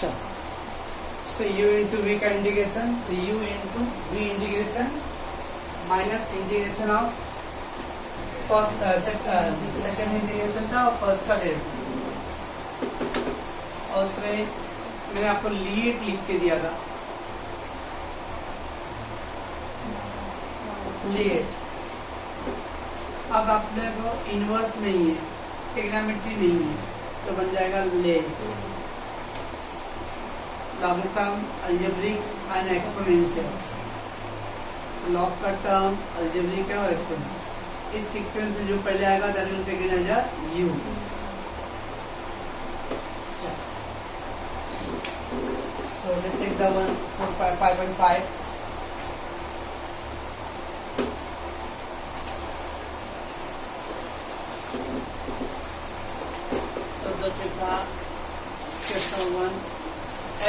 So u into v का integration, तो u into v integration minus integration of first second integration था और first का derivative, और उसमें मैंने आपको लीट लिख के दिया था, लीट। अब अपने को इनवर्स नहीं है, ट्रिग्नोमेट्री नहीं है, तो बन जाएगा ले logarithm, algebraic and exponential. Log का टर्म अलजेब्रिक है और एक्सपोनेंशियल। इस सीक्वेंस में जो पहले आएगा that will taken as a u। So let's take the one 5.5. तो the था question 1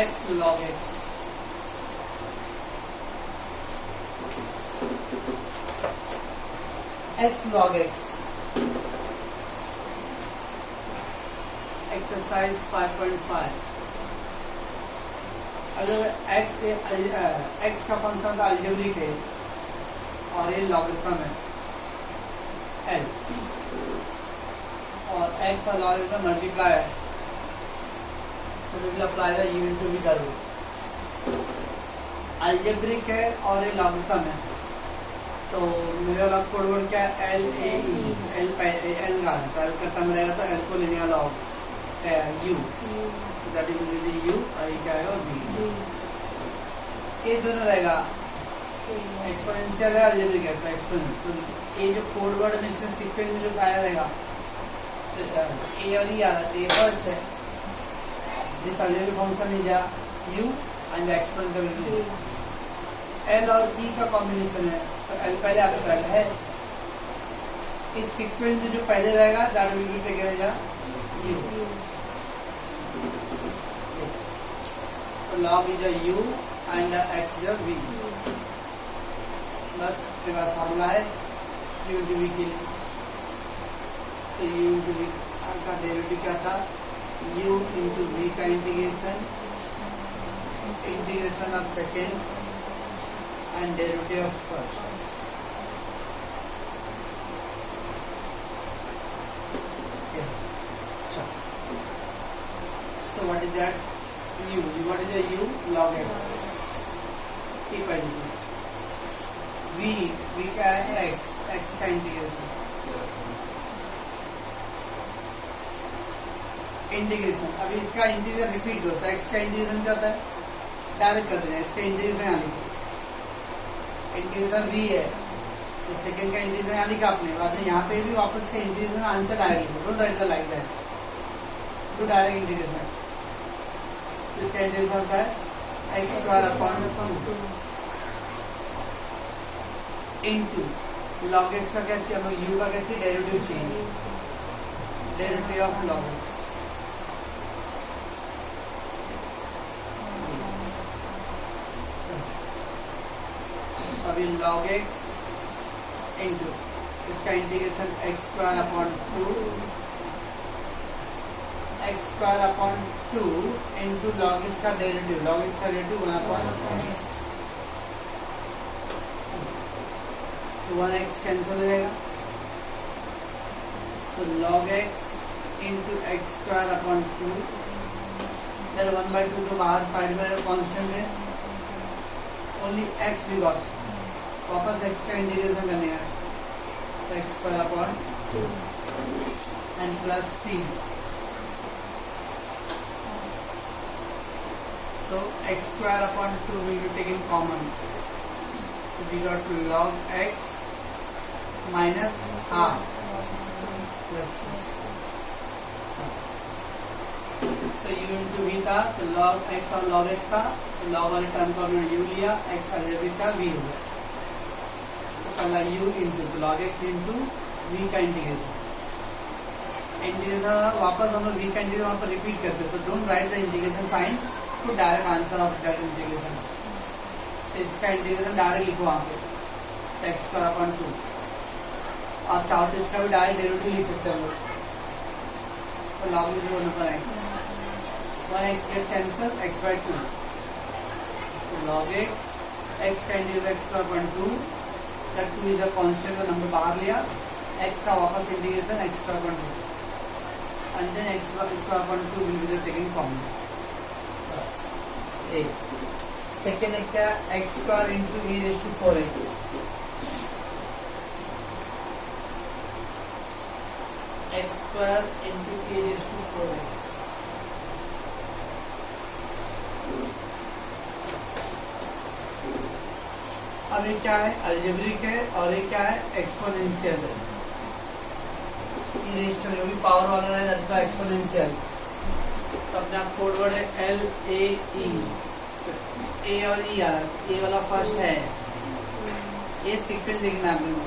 x log x, x log x, exercise 5.5। अगर x का फंक्शन का अलजेब्रिक है और ये लॉगरिथम है l, और x और लॉगरिथम मल्टीप्लाई है, तो we will apply the u into v का रूल। अलजेब्रिक है और ये लॉगरिथम है, तो मेरे वाला कोड वर्ड क्या है, l a e, l का टर्म रहेगा तो l को लेने का log u, that is u, और ये क्या है v। ये दोनों रहेगा, एक्सपोनेंशियल है अलजेब्रिक है, तो एक्सपोनेंशियल। तो ये जो कोड वर्ड में इसमें सीक्वेंस में जो आया रहेगा, तो ए और ई आ रहा है, फर्स्ट है this algebraic function is a u and the exponential will be l और e का कॉम्बिनेशन है, तो l पहले आपका l है। इस सीक्वेंस में जो पहले रहेगा that will be taken as a u, तो log is a u and x is a v। बस मेरे पास फार्मूला है u into v के लिए, तो u into v का डेरिवेटिव क्या था, u into v का integration, integration of second and derivative of first. So what is that u? What is the u? Log x equal to v का है x का इंटीग्रेशन, इंटीग्रेशन। अभी इसका integration repeat होता है, x का integration क्या होता है, डायरेक्ट कर देना, इसका इंटीग्रेशन यहाँ लिखो, इंटीग्रेशन v है, तो सेकंड का इंटीग्रेशन यहाँ लिखा आपने, बाद में यहाँ पे भी वापस का इंटीग्रेशन आंसर डायरेक्ट लिखो, don't write the like that, to direct integration. इसका इंटीग्रेशन होता है x square upon 2 into log x का क्या चाहिए, हमें u का क्या चाहिए, डेरिवेटिव चाहिए, डेरिवेटिव ऑफ log x। अभी log x इंटू इसका integration x square upon 2, x square upon 2 into log x का डेरिवेटिव, log x का डेरिवेटिव 1 अपॉन x, तो 1x कैंसिल हो जाएगा, तो log x into x square upon 2, 1/2 तो बाहर साइड में कांस्टेंट है, ओनली x भी गॉट, वापस x का इंटीग्रेशन करने का, तो x square upon 2 and plus c, so x square upon 2 will be taken common, so we got log x minus half plus c। तो u into v था, तो log x और log x था, तो log वाले term को हमने u लिया, x का डेरिवेटिव था v हो गया, तो पहला u into, तो log x into v का इंटीग्रेशन, इंटीग्रेशन वापस हम लोग v का इंटीग्रेशन वहाँ पर रिपीट करते, तो don't write the integration sign to direct answer of that integration, इसका इंटीग्रेशन डायरेक्ट लिखो वहाँ पे x स्क्वायर अपॉन 2, और चाहो तो इसका भी डायरेक्ट डेरिवेटिव लिख सकते हैं हम लोग, तो log 1 upon x one x get cancel, x by two log x, x का integral x square point two, that two is a constant का नंबर बाहर लिया, एक्स का वापस integration x square point two and then x square point two will be taking common. Second है क्या, x square into e raise to 4x, x square into e raise to 4x। अब ये क्या है, algebraic है और ये क्या है, एक्सपोनेंशियल है। ई रेज टू जो भी पावर वाला है दैट इज एक्सपोनेंशियल। तो अपने आप कोड वर्ड है एल ए ई, ए और ई आ रहा है, ए वाला फर्स्ट है, ए सीक्वेंस देखना है आपने को।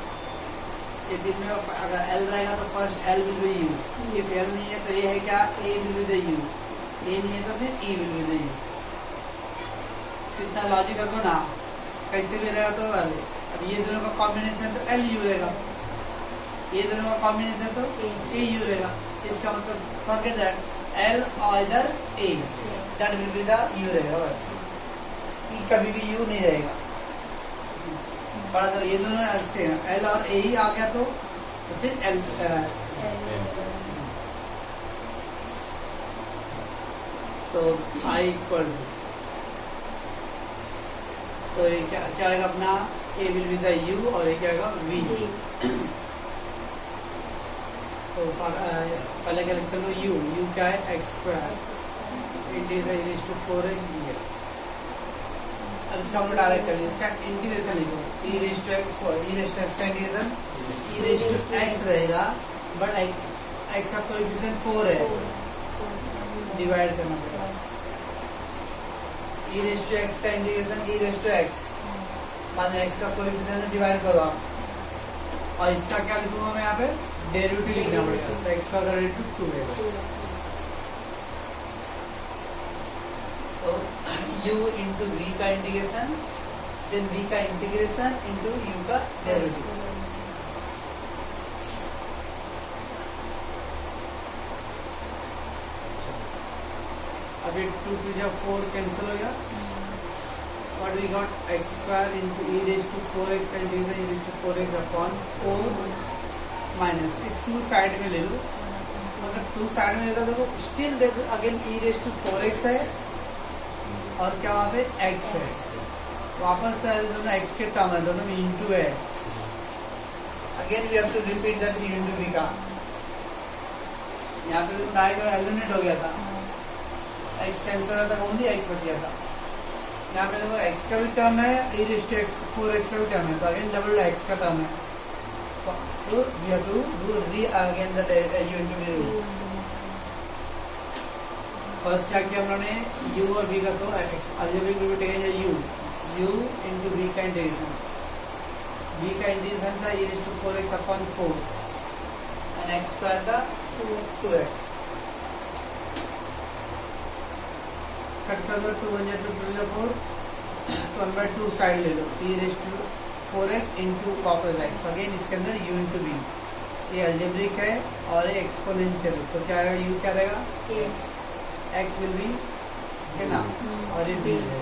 ये दिन में अगर एल रहेगा तो first L will be you, if L नहीं है तो ये है क्या, ए विल बी द यू, ए नहीं है तो फिर ई विल बी द यू। कितना लॉजिक रखो ना, कैसे भी रहेगा तो एल। अब ये दोनों का कॉम्बिनेशन तो एल यू रहेगा, ये दोनों का कॉम्बिनेशन तो ए यू रहेगा। इसका मतलब फॉरगेट दैट एल और इधर A, that will be the U रहेगा बस, ई कभी भी यू नहीं रहेगा। बड़ा तो ये दोनों ऐसे हैं, एल और ए ही आ गया तो फिर एल। तो आई इक्वल तो ये क्या आएगा अपना, ए विल बी द यू और ये क्या आएगा वी। तो पहले क्या लिख लो, यू क्या है x square integral to 4x dx। अब इसका हम लोग डायरेक्ट करेंगे, इसका इंटीग्रेशन लिखो, ई रेज टू एक्स का integration e raise to x रहेगा, बट एक्स का कोएफिशिएंट 4 है, डिवाइड करना पड़ेगा। ई रेज टू एक्स का integration e raise to x, बाद में एक्स का कोएफिशिएंट डिवाइड करो आप, और इसका क्या लिखूंगा मैं यहाँ पे, डेरिवेटिव लिखना पड़ेगा। तो एक्स का डेरिवेटिव 2 है। तो u इंटू वी का इंटीग्रेशन, देन v का इंटीग्रेशन इंटू u का डेरिवेटिव। अभी 2 2 जा 4 कैंसिल हो गया, what we got, x square into e raise to 4x का integration e raise to 4x upon 4 minus, इस 2 साइड में ले लो। अगर 2 साइड में लेगा तो स्टिल देखो again E raise to 4x है और क्या वहाँ पे x है, वापस दोनों x के टर्म है, दोनों में इंटू है। Again we have to repeat that e into v का। यहाँ पे भी आएगा एलिमिनेट हो गया था, x कैंसिल हो था, ओनली x बच गया था। यहाँ पे देखो x का भी टर्म है, ई रेज टू एक्स 4x का भी टर्म है, तो अगेन डबल x का टर्म है। तो we have to do re again that u into v rule. First क्या किया हम लोगों ने, u और v का तो अलजेब्रिक रिलेशन है u इंटू v का इंटीग्रेशन, v का इंटीग्रेशन था e raise to 4x upon 4 and x square का 2x। कट कर दो, 2 1 जा 2 2 जा 4, तो 1/2 साइड ले लो, e raise to 4x into वापस x, अगेन इसके अंदर u इंटू v। ये अलजेब्रिक है और ये एक्सपोनेंशियल, तो क्या आएगा, u क्या रहेगा, x विल बी है ना, और ये v है।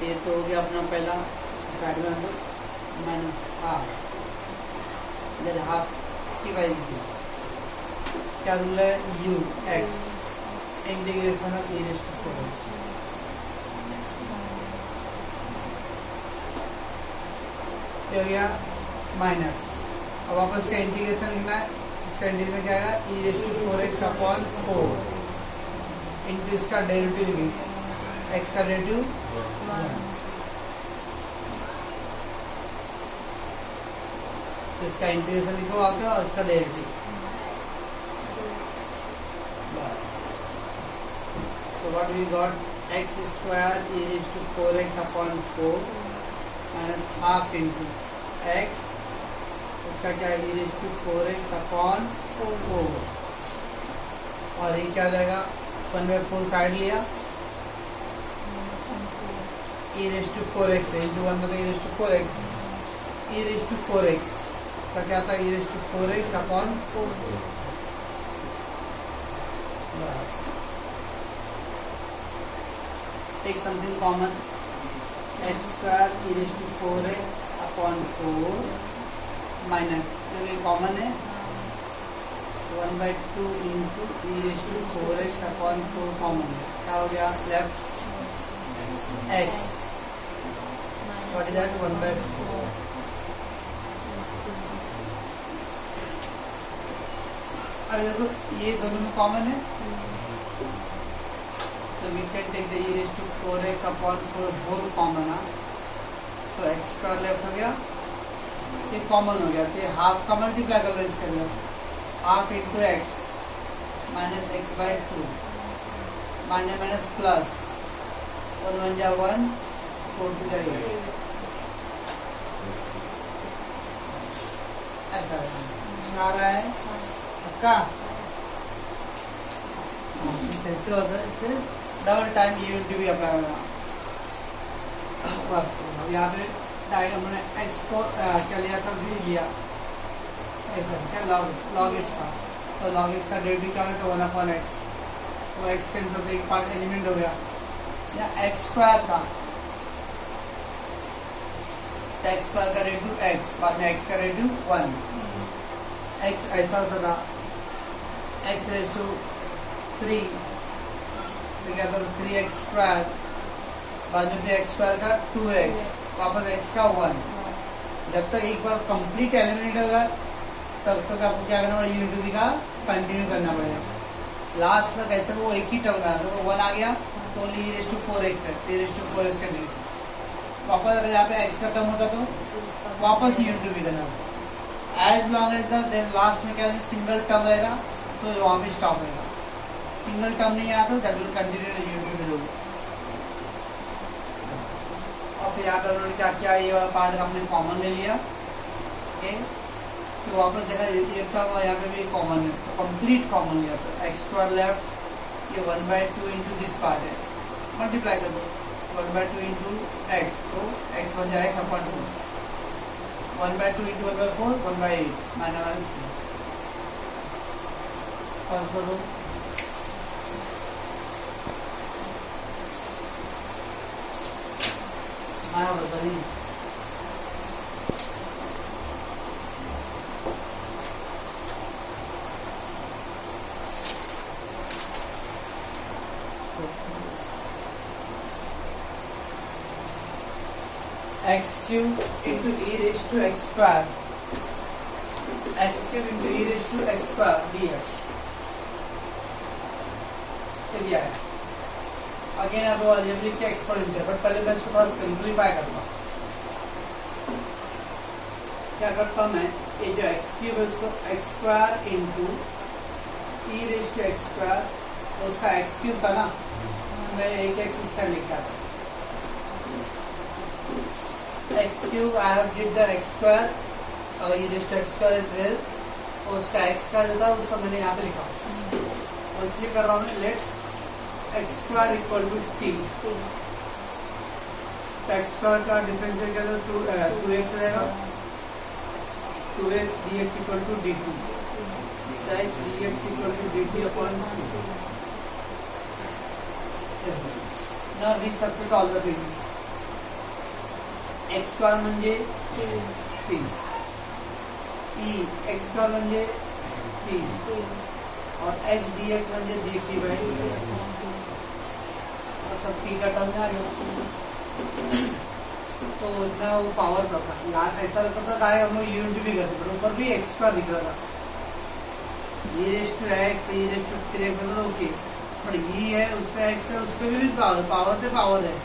ये तो हो गया अपना पहला साइड में, तो माइनस हाफ, इधर हाफ की वजह से क्या रूल है, u x integration of e raise to 4x। ये हो गया माइनस, अब वापस का इंटीग्रेशन लिखना है, इसका इंटीग्रेशन क्या आएगा, e raise to 4x upon 4 into इसका डेरिवेटिव भी, x का डेरिवेटिव 1, तो इसका इंटीग्रेशन लिखो आप और इसका डेरिवेटिव बस। So what we got, x square e raise to 4x upon 4 minus half into x, इसका क्या है, e raise to 4x upon 4, और ये क्या रहेगा, 1/4 साइड लिया, e रेज़ टू 4x है into 1 e raise to 4x, e raise to 4x का क्या था, e raise to 4x upon 4, बस take something common, x square e raise to 4x upon 4 minus, ये कॉमन है 1/2 into e raise to 4x upon 4 common है, क्या हो गया left x, what is that 1/4। अब देखो ये दोनों में कॉमन है, तो we can take the e raise to 4x upon 4 whole common, so x square left हो गया, ये कॉमन हो गया, तो ये हाफ का मल्टीप्लाई कर लो इसके लिए, half into x minus x/2 minus minus plus 1 1 जा 1 4 2 जा 8, ऐसा आ रहा है का कैसे होता है, इसके डबल टाइम ये यूनिट भी अप्लाई होगा। यहाँ पे डायग्राम हमने एक्स को क्या लिया था, भी लिया ऐसा क्या लॉग एक्स था, तो लॉग एक्स का डेरिवेटिव क्या होगा, तो 1/x, तो एक्स कैंसिल तो एक पार्ट एलिमेंट हो गया, या एक्स स्क्वायर था, तो एक्स स्क्वायर का डेरिवेटिव एक्स, बाद में एक्स का डेरिवेटिव 1, एक्स ऐसा होता था x रेज टू 3, तो क्या था 3x स्क्वायर, बाद में फिर x स्क्वायर का 2x, वापस x का 1, जब तक एक बार कंप्लीट एलिमिनेट होगा तब तक आपको क्या करना पड़ेगा, यूनिट बी का कंटिन्यू करना पड़ेगा, लास्ट में कैसे वो एक ही टर्म रहा, तो 1 आ गया तो only e raise to 4x है, e रेज टू 4x का डिग्री, वापस अगर यहाँ पे x का टर्म होता तो वापस यूनिट बी करना पड़ेगा, as long as then last में क्या सिंगल टर्म रहेगा तो वहां पे स्टॉप रहेगा, सिंगल टर्म नहीं आया तो that will continue unit below. और फिर यहाँ पे उन्होंने क्या किया, ये वाला पार्ट हमने कॉमन ले लिया, ओके, फिर वापस देखा ये टर्म यहाँ पे भी कॉमन है, तो कंप्लीट कॉमन लिया, तो एक्स स्क्वायर लेफ्ट, ये 1/2 इंटू दिस पार्ट है, मल्टीप्लाई कर दो 1/2 इंटू एक्स, तो एक्स बन जाएगा x अपॉन 2, 1/2 इंटू 1/4 1/8 माइनस पास करो, आया बताइए x³ into e raised to x square, x³ into e raised to x square dx, दिया है। अगेन अब अलजेब्रिक के एक्सपोनेंशियल, बट पहले मैं इसको थोड़ा सिंप्लीफाई करता हूँ। क्या करता हूँ मैं, ये जो x³ है उसको x square into e raise to x square, तो उसका x³ था ना, मैं एक x इस साइड लिखा था, x³ I have did the x square और e raise to x square is there, और उसका x का जो था उसका मैंने यहाँ पे लिखा, और इसलिए कर रहा हूँ let x square equal to t, x square का डिफरेंशियल क्या था 2x रहेगा, 2x dx equal to dt, h dx equal to dt upon 2। Now resubstitute all the things, x square म्हणजे t, e x स्क्वायर म्हणजे t, और h dx म्हणजे dt by, सब t का टर्म में आ गया, तो इतना वो पावर का था, यहाँ ऐसा लगता था डायरेक्ट हम लोग यूनिट भी करते थे, ऊपर भी x स्क्वायर दिख रहा था, e raise to x, e raise to 3x होता था, ओके, पर e है उस पे x है, उस पे भी पावर, पावर पे पावर है,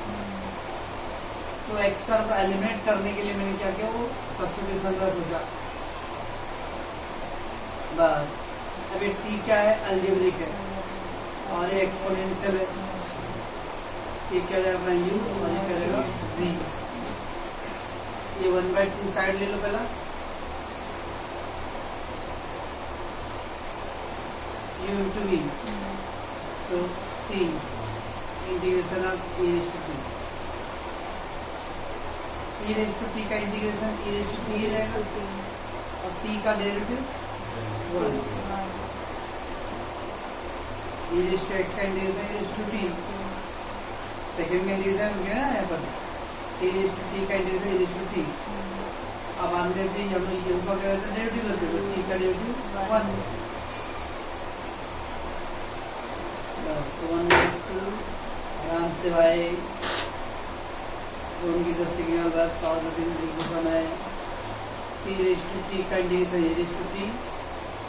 तो x का एलिमिनेट करने के लिए मैंने क्या किया, वो सब्स्टिट्यूशन का सोचा, बस। अब ये t क्या है, अलजेब्रिक है, और ये एक्सपोनेंशियल है, ये क्या लगेगा u और ये क्या लगेगा v, ये 1/2 साइड ले लो पहला, u इंटू v, तो 3 integration of e raise to t, e raise to t का integration e raise to t रहेगा, और t का derivative 1, e raise to x का integration e raise to t, second condition क्या है यहाँ पर, ई रेस टू टी का integration e raise to t. अब आगे भी हम लोग ये ऊपर क्या करते हैं, डेरिवेटिव करते हैं, टी का डेरिवेटिव 1 बस 1/2 आराम से भाई उनकी जो सिग्नल बस और दिन एक दूसरा में ई रेस टू टी का integration e raise to t,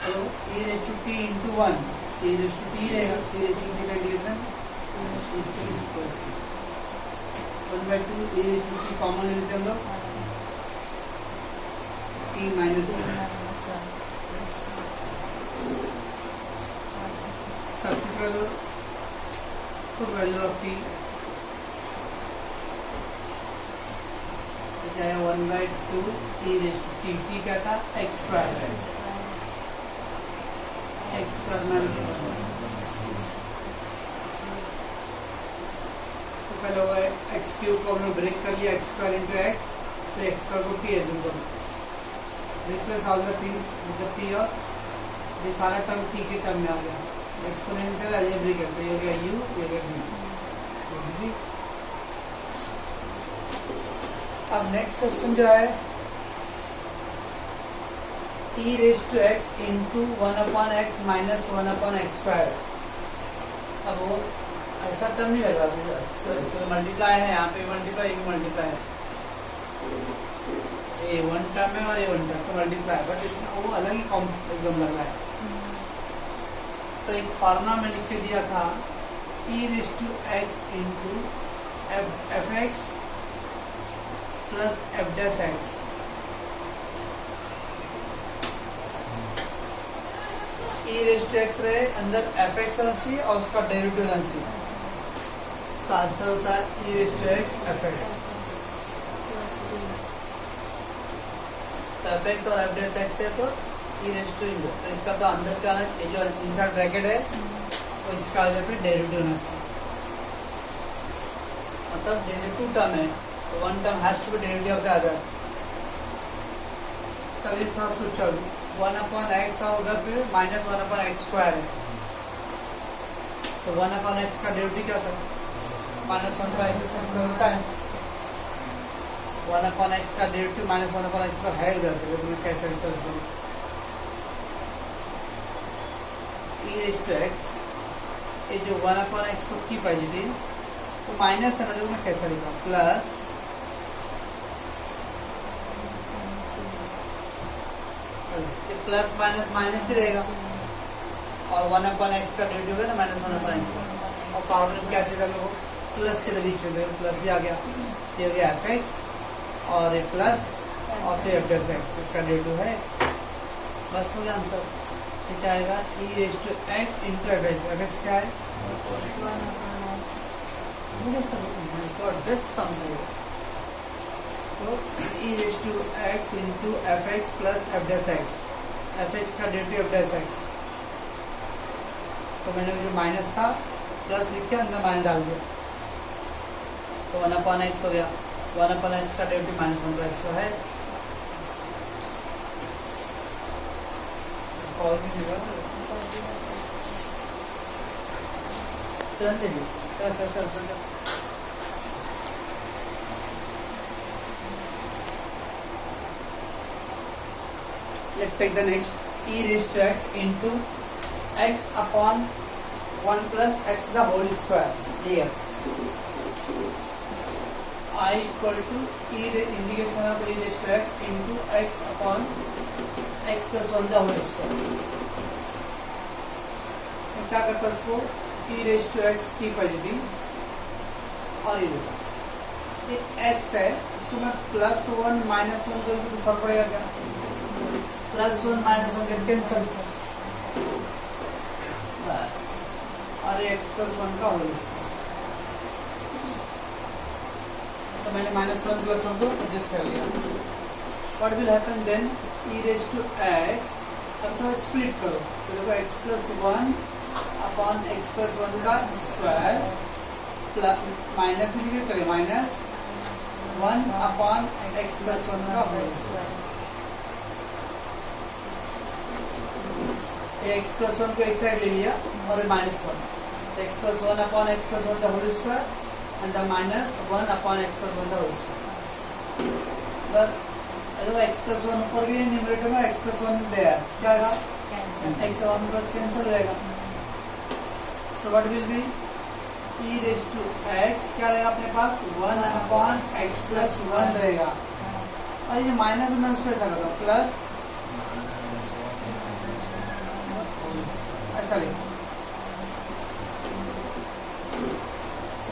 तो e raise to t into 1 e raise to t रहेगा, ई रेस टू टी का integration 1/2 e raise to t common लेते हम लोग, टी माइनस 1 सब्स्टिट्यूट कर दो, तो वैल्यू ऑफ टी जाए 1/2 e raise to T, T क्या था एक्स स्क्वायर है, एक्स स्क्वायर माइनस 1। तो पहले वो एक्स क्यूब को हमने ब्रेक कर लिया, एक्स स्क्वायर इंटू एक्स, फिर एक्स स्क्वायर को टी एज्यूम करो, replace all the things with the T और ये सारा टर्म टी के टर्म में आ गया, एक्सपोनेंशियल अलजेब्रिक करते हैं, ये हो गया यू, ये हो गया वी। अब नेक्स्ट क्वेश्चन जो है e raise to x into 1/x minus 1/x square. अब वो ऐसा टर्म नहीं लगा, तो मल्टीप्लाई है, यहाँ पे मल्टीप्लाई ये मल्टीप्लाई है, ये वन टर्म है और ये वन टर्म तो मल्टीप्लाई, बट इसमें वो अलग ही एकदम लग रहा है। तो एक फार्मूला में लिख के दिया था e raise to x into f x plus f dash x. E raise to x रहे, अंदर एफ एक्स रहना चाहिए और उसका डेरिवेटिव रहना चाहिए, तो आंसर होता है e raise to x f x. तो एफ एक्स और एफ डैश एक्स है तो ई रेस टू इंटू, तो इसका तो अंदर का जो इनसाइड ब्रैकेट है वो इसका आगे पे डेरिवेटिव होना चाहिए, मतलब डेरिवेटिव टू टर्म है तो one term has to be derivative of the other. तब इस तरह सोच चलो 1/x और उधर पे माइनस 1/x स्क्वायर है, तो 1/x का डेरिवेटिव क्या था, माइनस 1/x होता है, 1/x का डेरिवेटिव माइनस 1/x का है इधर पे, तुम्हें कैसे लिखते हो उसको, ई रेस टू एक्स, ये जो 1/x को की पॉजिटिव तो माइनस है ना, जो मैं कैसे लिखा प्लस प्लस माइनस माइनस ही रहेगा, और 1/x का डेरिवेटिव है ना माइनस 1/x, और फॉर्मूले में क्या चाहिए लोगों प्लस से बीच में, प्लस भी आ गया, ये हो गया एफ एक्स और ये प्लस और फिर एफ डैश एक्स, इसका डेरिवेटिव है, बस हो गया आंसर। तो क्या आएगा e raise to x into f x, f x क्या है तो e raise to x into f x plus f dash x, f x का डेरिवेटिव एफ डैश एक्स, तो मैंने जो माइनस था प्लस लिख के अंदर माइनस डाल दिया, तो 1/x हो गया, 1/x का डेरिवेटिव माइनस 1/x का है, Let's take the next e raised to x into x upon 1 plus x the whole square dx. I equal to integration of e raised to x into x upon x plus 1 the whole square. क्या करता है उसको e raised to x की positive और ये x है, उसको मैं +1 -1 करूँ तो फर्क पड़ेगा क्या, +1 -1 कैंसिल बस, और ये x plus 1 का होल स्क्वायर, तो मैंने -1 + 1 को एडजस्ट कर लिया। What will happen then e raised to x, अब थोड़ा स्प्लिट करो तो देखो x plus 1 upon x plus 1 का स्क्वायर माइनस में लिखे चले -1 अपॉन x plus 1 का whole square, x plus one को एक साइड ले लिया और minus one, x plus one upon x plus one the whole square and the minus one upon x plus one the whole square. बस x plus one ऊपर भी है, numerator में एक्स प्लस वन दिया है, क्या आएगा एक्स वन प्लस कैंसिल रहेगा। So what will be e raise to x, क्या रहेगा अपने पास one upon x plus one रहेगा, और ये माइनस में उसको ऐसा करो प्लस ऐसा लिखो,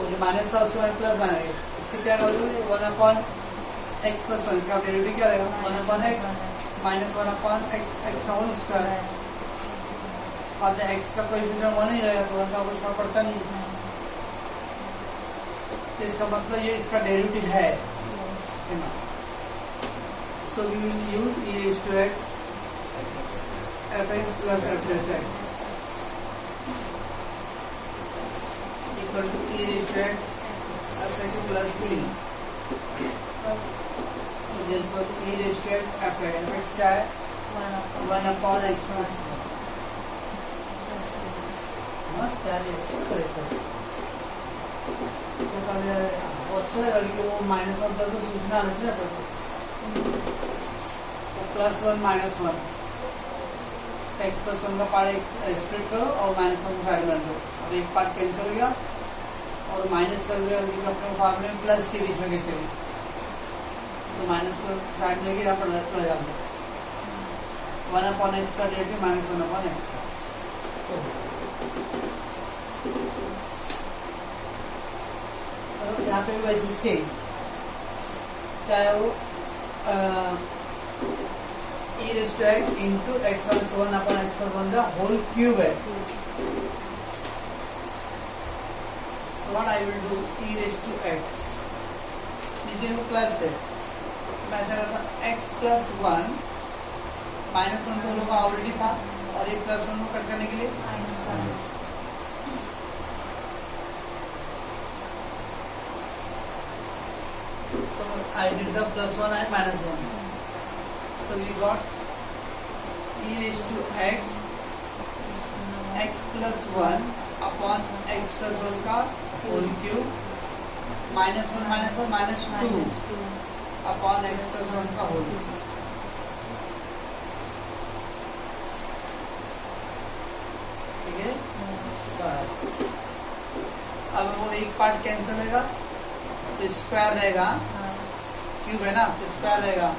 जो माइनस था उसको प्लस बनाएंगे, इससे क्या करोगे one upon x plus one, इसका डेरिवेटिव क्या रहेगा one upon x minus one upon x का होल स्क्वायर, और एक्स का कोएफिशिएंट वन ही रहेगा तो वन का कुछ फर्क पड़ता नहीं, तो इसका मतलब ये इसका डेरिवेटिव है। So we will use e raise to x fx plus f(x) equal to e raised to x fx plus c plus therefore e raised to x fx क्या है वन अपॉन एक्स प्लस मस्त यार, ये check करे sir वो अच्छा लगा कि वो माइनस वन प्लस सूचना आना चाहिए तो plus one minus one x plus one का पार्ट स्प्लिट करो और माइनस वन साइड में दो, अब एक पार्ट कैंसिल हो गया और माइनस कर दिया अपने फॉर्मूले में प्लस सी बीच में कैसे भी, तो माइनस को साइड में लेके यहाँ पर प्लस डाल दो, वन अपॉन एक्स का derivative minus one upon x का, तो यहाँ पे भी वैसे सेम चाहे वो e raised to x into x plus 1 upon x plus 1 the whole cube है। So what I will do e raised to x, नीचे वो प्लस है, मैं ऐसा करता x plus 1 माइनस वन तो लोग ऑलरेडी था और ये प्लस वन को कट करने के लिए माइनस वन, तो I did the plus 1 and minus 1. So we got e raised to x plus 1 upon x plus 1 का whole cube minus 1 minus 2 upon x plus 1 का whole cube। ठीक है, बस अब वो एक पार्ट कैंसिल होगा तो स्क्वायर रहेगा, क्यूब है ना तो स्क्वायर रहेगा,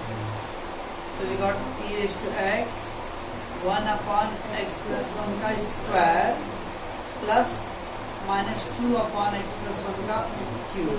so we got e raised to x 1 upon x plus 1 का square plus minus 2 upon x plus 1 का क्यूब।